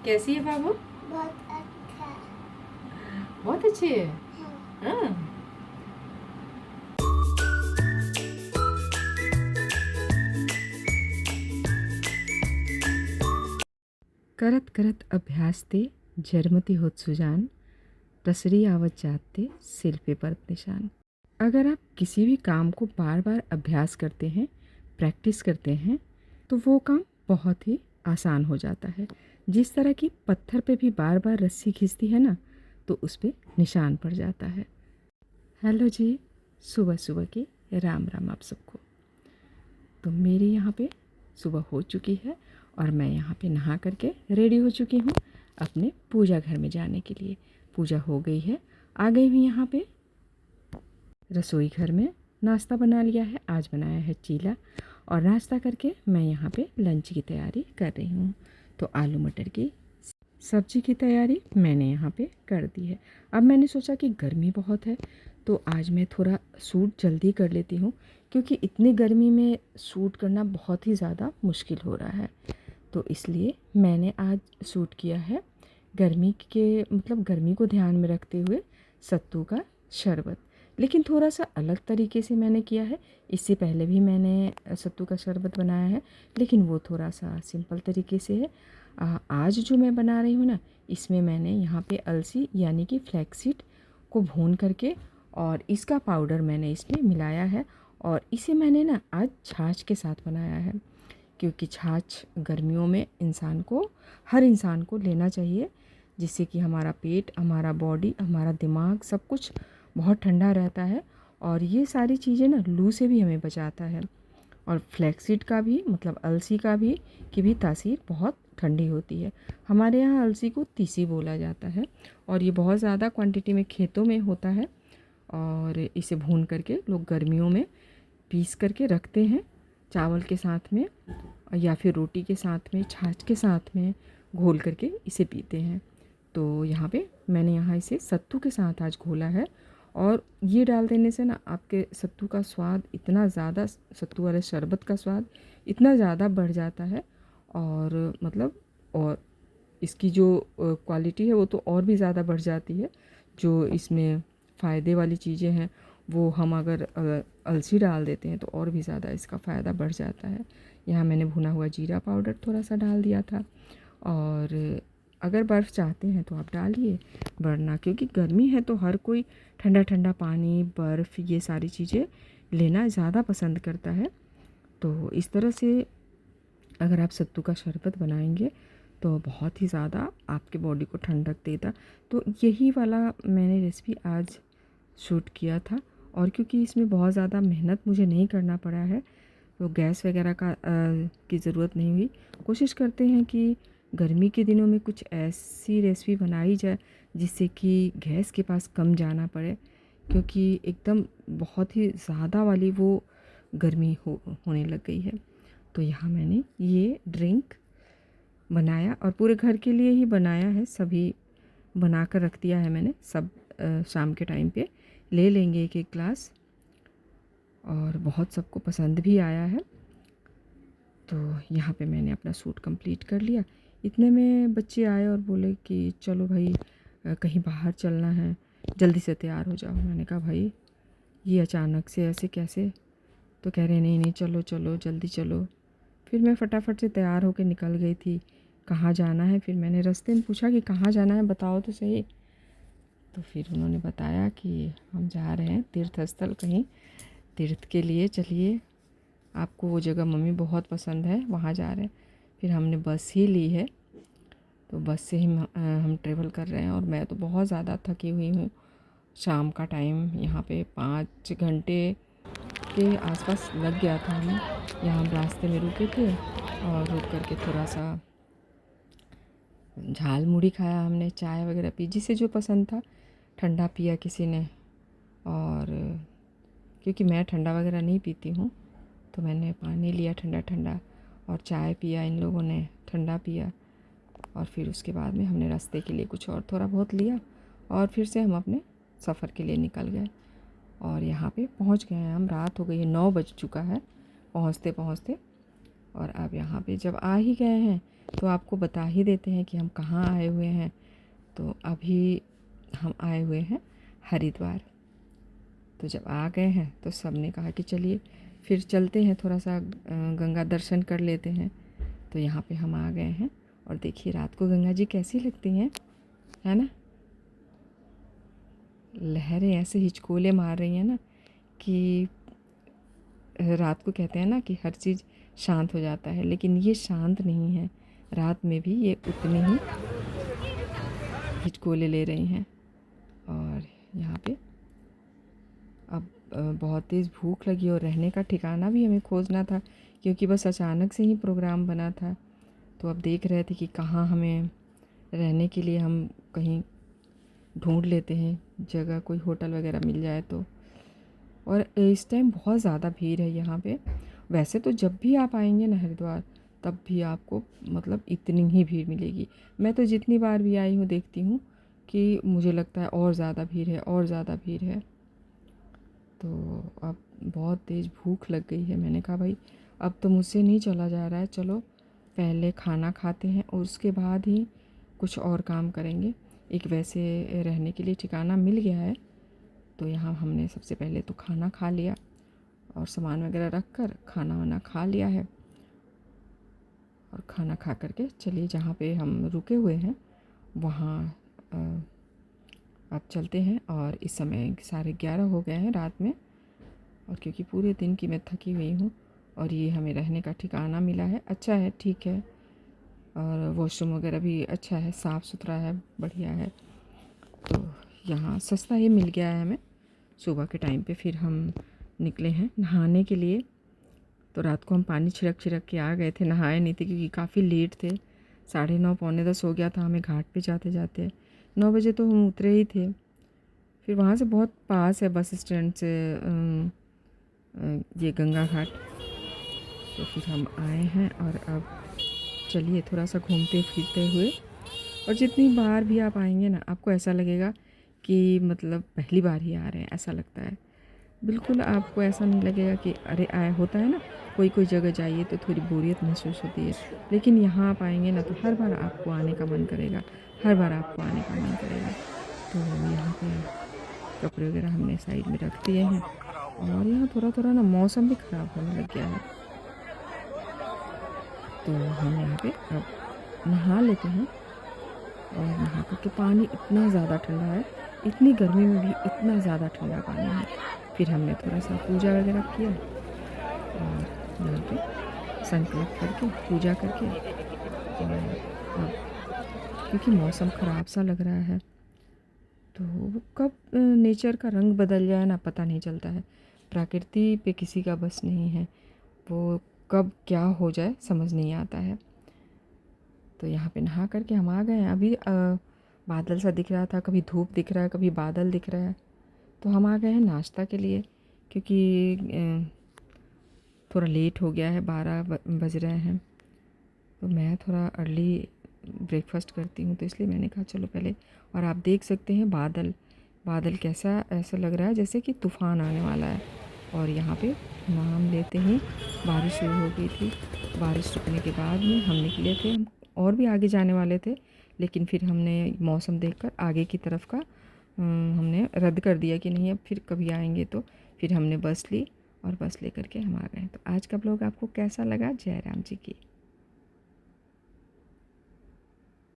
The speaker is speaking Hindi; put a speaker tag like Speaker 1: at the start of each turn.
Speaker 1: कैसी है बाबू?
Speaker 2: बहुत अच्छा।
Speaker 1: बहुत अच्छी है।
Speaker 2: हाँ।
Speaker 1: हाँ। करत करत अभ्यास ते जरमती होत सुजान, तसरी आवत जाते सिल पे परत निशान। अगर आप किसी भी काम को बार बार अभ्यास करते हैं, प्रैक्टिस करते हैं, तो वो काम बहुत ही आसान हो जाता है। जिस तरह की पत्थर पे भी बार बार रस्सी खींचती है ना, तो उस पे निशान पड़ जाता है। हेलो जी, सुबह सुबह के राम राम आप सबको। तो मेरी यहाँ पे सुबह हो चुकी है और मैं यहाँ पे नहा करके रेडी हो चुकी हूँ अपने पूजा घर में जाने के लिए। पूजा हो गई है, आ गई हूँ यहाँ पे रसोई घर में। नाश्ता बना लिया है, आज बनाया है चीला, और नाश्ता करके मैं यहाँ पे लंच की तैयारी कर रही हूँ। तो आलू मटर की सब्जी की तैयारी मैंने यहाँ पे कर दी है। अब मैंने सोचा कि गर्मी बहुत है, तो आज मैं थोड़ा सूट जल्दी कर लेती हूँ, क्योंकि इतनी गर्मी में सूट करना बहुत ही ज़्यादा मुश्किल हो रहा है। तो इसलिए मैंने आज सूट किया है गर्मी के मतलब गर्मी को ध्यान में रखते हुए सत्तू का शरबत, लेकिन थोड़ा सा अलग तरीके से मैंने किया है। इससे पहले भी मैंने सत्तू का शरबत बनाया है, लेकिन वो थोड़ा सा सिंपल तरीके से है। आज जो मैं बना रही हूँ ना, इसमें मैंने यहाँ पे अलसी यानी कि फ्लैक्सीड को भून करके और इसका पाउडर मैंने इसमें मिलाया है, और इसे मैंने ना आज छाछ के साथ बनाया है, क्योंकि छाछ गर्मियों में हर इंसान को लेना चाहिए, जिससे कि हमारा पेट, हमारा बॉडी, हमारा दिमाग सब कुछ बहुत ठंडा रहता है, और ये सारी चीज़ें ना लू से भी हमें बचाता है। और फ्लैक्सीड का भी मतलब अलसी का भी की भी तासीर बहुत ठंडी होती है। हमारे यहाँ अलसी को तीसी बोला जाता है, और ये बहुत ज़्यादा क्वांटिटी में खेतों में होता है, और इसे भून करके लोग गर्मियों में पीस करके रखते हैं चावल के साथ में, या फिर रोटी के साथ में, छाछ के साथ में घोल करके इसे पीते हैं। तो यहाँ पे मैंने यहाँ इसे सत्तू के साथ आज घोला है, और ये डाल देने से ना आपके सत्तू का स्वाद इतना ज़्यादा, सत्तू वाले शरबत का स्वाद इतना ज़्यादा बढ़ जाता है, और मतलब और इसकी जो क्वालिटी है वो तो और भी ज़्यादा बढ़ जाती है। जो इसमें फ़ायदे वाली चीज़ें हैं वो हम अगर अलसी डाल देते हैं तो और भी ज़्यादा इसका फ़ायदा बढ़ जाता है। यहाँ मैंने भुना हुआ जीरा पाउडर थोड़ा सा डाल दिया था, और अगर बर्फ़ चाहते हैं तो आप डालिए, वरना क्योंकि गर्मी है तो हर कोई ठंडा ठंडा पानी, बर्फ़, ये सारी चीज़ें लेना ज़्यादा पसंद करता है। तो इस तरह से अगर आप सत्तू का शरबत बनाएंगे तो बहुत ही ज़्यादा आपके बॉडी को ठंडक देता। तो यही वाला मैंने रेसिपी आज शूट किया था, और क्योंकि इसमें बहुत ज़्यादा मेहनत मुझे नहीं करना पड़ा है, तो गैस वगैरह की ज़रूरत नहीं हुई। कोशिश करते हैं कि गर्मी के दिनों में कुछ ऐसी रेसिपी बनाई जाए जिससे कि गैस के पास कम जाना पड़े, क्योंकि एकदम बहुत ही ज़्यादा वाली वो गर्मी होने लग गई है। तो यहाँ मैंने ये ड्रिंक बनाया, और पूरे घर के लिए ही बनाया है, सभी बना कर रख दिया है मैंने। सब शाम के टाइम पे ले लेंगे एक एक ग्लास, और बहुत सबको पसंद भी आया है। तो यहाँ पे मैंने अपना सूट कंप्लीट कर लिया। इतने में बच्चे आए और बोले कि चलो भाई कहीं बाहर चलना है, जल्दी से तैयार हो जाओ। मैंने कहा भाई ये अचानक से ऐसे कैसे? तो कह रहे नहीं नहीं चलो चलो जल्दी चलो। फिर मैं फटाफट से तैयार होकर निकल गई थी। कहाँ जाना है? फिर मैंने रास्ते में पूछा कि कहाँ जाना है, बताओ तो सही। तो फिर उन्होंने बताया कि हम जा रहे हैं तीर्थ स्थल, कहीं तीर्थ के लिए, चलिए आपको वो जगह मम्मी बहुत पसंद है, वहाँ जा रहे हैं। फिर हमने बस ही ली है, तो बस से ही हम ट्रेवल कर रहे हैं, और मैं तो बहुत ज़्यादा थकी हुई हूँ। शाम का टाइम यहाँ पे 5 घंटे के आसपास लग गया था हमें। यहाँ हम रास्ते में रुके थे, और रुक करके थोड़ा सा झाल मुड़ी खाया हमने, चाय वगैरह पी, जिसे जो पसंद था। ठंडा पिया किसी ने, और क्योंकि मैं ठंडा वगैरह नहीं पीती हूँ तो मैंने पानी लिया ठंडा ठंडा, और चाय पिया, इन लोगों ने ठंडा पिया। और फिर उसके बाद में हमने रास्ते के लिए कुछ और थोड़ा बहुत लिया, और फिर से हम अपने सफ़र के लिए निकल गए। और यहाँ पे पहुँच गए हैं हम, रात हो गई है, 9 बज चुका है पहुँचते पहुँचते। और अब यहाँ पे जब आ ही गए हैं तो आपको बता ही देते हैं कि हम कहाँ आए हुए हैं। तो अभी हम आए हुए हैं हरिद्वार। तो जब आ गए हैं तो सब ने कहा कि चलिए फिर चलते हैं, थोड़ा सा गंगा दर्शन कर लेते हैं। तो यहाँ पे हम आ गए हैं और देखिए रात को गंगा जी कैसी लगती हैं, है ना। लहरें ऐसे हिचकोले मार रही हैं ना कि रात को कहते हैं ना कि हर चीज़ शांत हो जाता है, लेकिन ये शांत नहीं है। रात में भी ये उतनी ही हिचकोले ले रही हैं। और यहाँ पे अब बहुत तेज़ भूख लगी और रहने का ठिकाना भी हमें खोजना था, क्योंकि बस अचानक से ही प्रोग्राम बना था। तो अब देख रहे थे कि कहाँ हमें रहने के लिए हम कहीं ढूंढ लेते हैं जगह, कोई होटल वगैरह मिल जाए तो। और इस टाइम बहुत ज़्यादा भीड़ है यहाँ पे। वैसे तो जब भी आप आएंगे ना हरिद्वार, तब भी आपको मतलब इतनी ही भीड़ मिलेगी। मैं तो जितनी बार भी आई हूँ देखती हूँ कि मुझे लगता है और ज़्यादा भीड़ है, और ज़्यादा भीड़ है। तो अब बहुत तेज़ भूख लग गई है। मैंने कहा भाई अब तो मुझसे नहीं चला जा रहा है, चलो पहले खाना खाते हैं और उसके बाद ही कुछ और काम करेंगे। एक वैसे रहने के लिए ठिकाना मिल गया है, तो यहाँ हमने सबसे पहले तो खाना खा लिया और सामान वगैरह रख कर खाना वाना खा लिया है। और खाना खा करके चलिए जहाँ पे हम रुके हुए हैं वहाँ अब चलते हैं। और इस समय 11:30 हो गए हैं रात में, और क्योंकि पूरे दिन की मैं थकी हुई हूँ और ये हमें रहने का ठिकाना मिला है, अच्छा है, ठीक है। और वॉशरूम वगैरह भी अच्छा है, साफ़ सुथरा है, बढ़िया है। तो यहाँ सस्ता ही मिल गया है हमें। सुबह के टाइम पे फिर हम निकले हैं नहाने के लिए। तो रात को हम पानी छिड़क छिड़क के आ गए थे, नहाए नहीं थे क्योंकि काफ़ी लेट थे। 9:30 पौने 10 हो गया था हमें घाट पे जाते जाते। 9 बजे तो हम उतरे ही थे। फिर वहाँ से बहुत पास है बस स्टैंड से ये गंगा घाट। तो फिर हम आए हैं और अब चलिए थोड़ा सा घूमते फिरते हुए। और जितनी बार भी आप आएंगे ना आपको ऐसा लगेगा कि मतलब पहली बार ही आ रहे हैं, ऐसा लगता है। बिल्कुल आपको ऐसा नहीं लगेगा कि अरे आए, होता है ना कोई जगह जाइए तो थोड़ी बोरियत महसूस होती है, लेकिन यहाँ आप आएंगे ना तो हर बार आपको आने का मन करेगा, हर बार आपको आने का मन करेगा। तो यहाँ पे कपड़े वगैरह हमने साइड में रख दिए हैं और यहाँ थोड़ा थोड़ा ना मौसम भी ख़राब होने लग गया है। तो हम यहाँ पे अब नहा लेते हैं। और नहा करके पानी इतना ज़्यादा ठंडा है, इतनी गर्मी में भी इतना ज़्यादा ठंडा पानी है। फिर हमने थोड़ा सा पूजा वगैरह किया और यहाँ पे संकल्प करके पूजा करके। और अब क्योंकि मौसम ख़राब सा लग रहा है तो वो कब नेचर का रंग बदल जाए ना पता नहीं चलता है। प्रकृति पे किसी का बस नहीं है, वो कब क्या हो जाए समझ नहीं आता है। तो यहाँ पे नहा करके हम आ गए हैं। अभी बादल सा दिख रहा था, कभी धूप दिख रहा है, कभी बादल दिख रहा है। तो हम आ गए हैं नाश्ता के लिए, क्योंकि थोड़ा लेट हो गया है, 12 बज रहे हैं। तो मैं थोड़ा अर्ली ब्रेकफास्ट करती हूँ, तो इसलिए मैंने कहा चलो पहले। और आप देख सकते हैं बादल कैसा ऐसा लग रहा है जैसे कि तूफ़ान आने वाला है। और यहाँ पे नाम लेते ही बारिश शुरू हो गई थी। बारिश रुकने के बाद में हम निकले थे, हम और भी आगे जाने वाले थे, लेकिन फिर हमने मौसम देखकर आगे की तरफ का हमने रद्द कर दिया कि नहीं अब फिर कभी आएंगे। तो फिर हमने बस ली और बस लेकर के हम आ गए। तो आज का ब्लॉग आपको कैसा लगा? जय राम जी की।